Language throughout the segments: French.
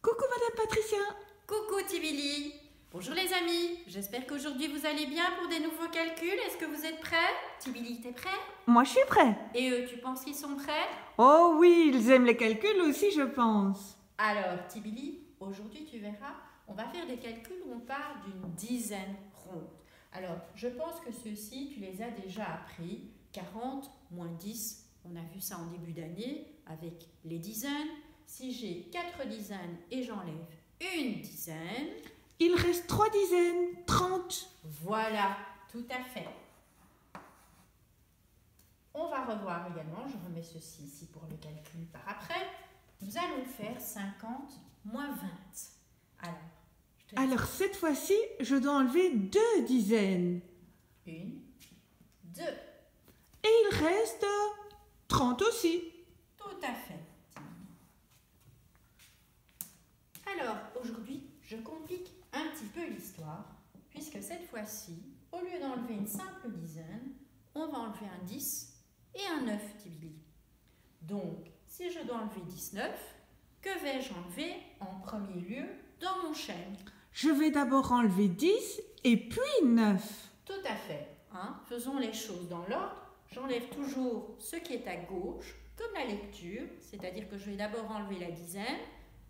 Coucou Madame Patricia. Coucou Tibili. Bonjour les amis, j'espère qu'aujourd'hui vous allez bien pour des nouveaux calculs. Est-ce que vous êtes prêts? Tibili, t'es prêt? Moi je suis prêt. Et eux, tu penses qu'ils sont prêts? Oh oui, ils aiment les calculs aussi je pense. Alors Tibili, aujourd'hui tu verras, on va faire des calculs où on part d'une dizaine ronde. Alors, je pense que ceux-ci, tu les as déjà appris. 40 moins 10, on a vu ça en début d'année avec les dizaines. Si j'ai 4 dizaines et j'enlève une dizaine, il reste 3 dizaines, 30. Voilà, tout à fait. On va revoir également, je remets ceci ici pour le calcul par après. Nous allons faire 50 moins 20. Alors cette fois-ci, je dois enlever 2 dizaines. 1, 2. Et il reste 30 aussi. Tout à fait. Alors, aujourd'hui, je complique un petit peu l'histoire, puisque cette fois-ci, au lieu d'enlever une simple dizaine, on va enlever un 10 et un 9, Tibili. Donc, si je dois enlever 19, que vais-je enlever en premier lieu dans mon chêne? Je vais d'abord enlever 10 et puis 9. Tout à fait. Faisons les choses dans l'ordre. J'enlève toujours ce qui est à gauche, comme la lecture, c'est-à-dire que je vais d'abord enlever la dizaine,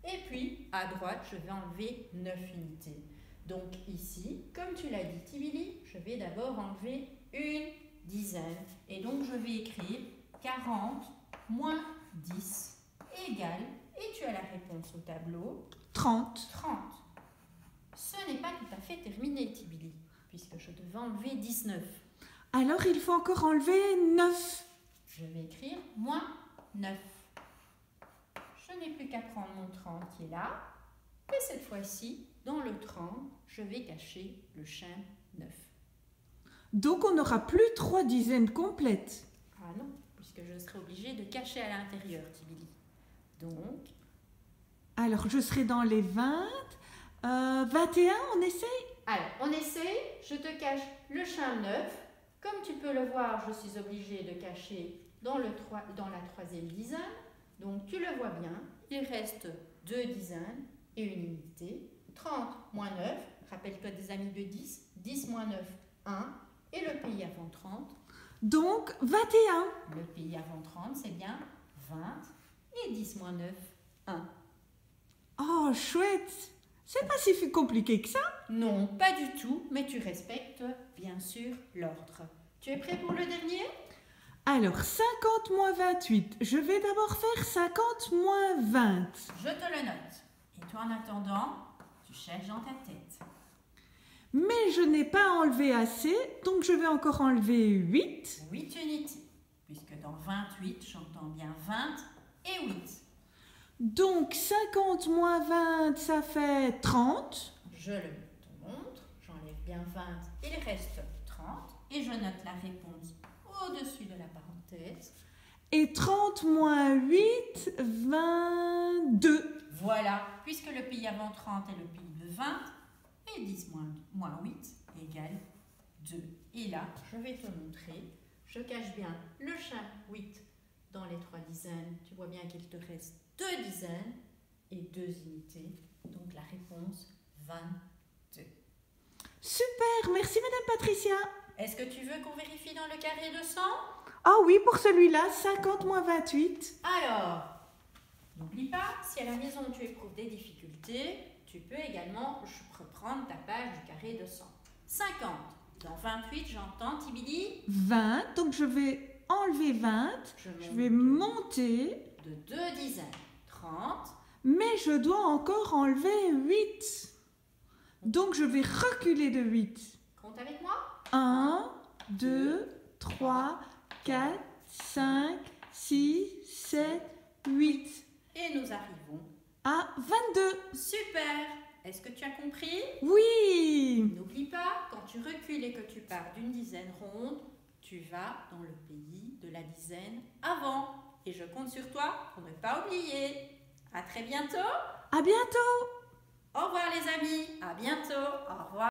et puis à droite, je vais enlever 9 unités. Donc ici, comme tu l'as dit Tibili, je vais d'abord enlever une dizaine. Et donc je vais écrire 40 moins 10 égale, et tu as la réponse au tableau, 30. 30. Ce n'est pas tout à fait terminé, Tibili, puisque je devais enlever 19. Alors il faut encore enlever 9. Je vais écrire moins 9. Je n'ai plus qu'à prendre mon 30 qui est là. Et cette fois-ci, dans le 30, je vais cacher le chêne 9. Donc on n'aura plus 3 dizaines complètes. Ah non, puisque je serai obligée de cacher à l'intérieur, Tibili. Donc, alors je serai dans les 20. 21, on essaye? alors, on essaye. Je te cache le chêne 9. Comme tu peux le voir, je suis obligée de cacher dans la troisième dizaine. Donc, tu le vois bien, il reste 2 dizaines et une unité. 30 moins 9, rappelle-toi des amis de 10. 10 moins 9, 1. Et le pays avant 30. Donc 21. Le pays avant 30, c'est bien 20. Et 10 moins 9, 1. Oh, chouette! C'est pas si compliqué que ça? Non, pas du tout, mais tu respectes bien sûr l'ordre. Tu es prêt pour le dernier? Alors, 50 moins 28. Je vais d'abord faire 50 moins 20. Je te le note. Et toi, en attendant, tu cherches dans ta tête. Mais je n'ai pas enlevé assez, donc je vais encore enlever 8. 8 unités, puisque dans 28, j'entends bien 20 et 8. Donc 50 moins 20, ça fait 30. Je te montre, j'enlève bien 20, il reste 30. Et je note la réponse au-dessus de la parenthèse. Et 30 moins 8, 22. Voilà, puisque le pays avant 30 est le pays de 20, et 10 moins 8 égale 2. Et là, je vais te montrer, je cache bien le chêne 8 dans les 3 dizaines. Tu vois bien qu'il te reste 2 dizaines et 2 unités. Donc la réponse 22. Super, merci Madame Patricia. Est-ce que tu veux qu'on vérifie dans le carré de 100? Ah oui, pour celui-là, 50 moins 28. Alors, n'oublie pas, si à la maison tu éprouves des difficultés, tu peux également reprendre ta page du carré de 100. 50. Dans 28, j'entends Tibili 20, donc je vais enlever 20. Je vais monter. De 2 dizaines. 30. Mais je dois encore enlever 8. Donc je vais reculer de 8. Compte avec moi. 1, 2, 3, 4, 5, 6, 7, 8. Et nous arrivons à 22. Super. Est-ce que tu as compris? Oui. N'oublie pas, quand tu recules et que tu pars d'une dizaine ronde, tu vas dans le pays de la dizaine avant. Et je compte sur toi pour ne pas oublier. À très bientôt. À bientôt. Au revoir les amis. À bientôt. Au revoir.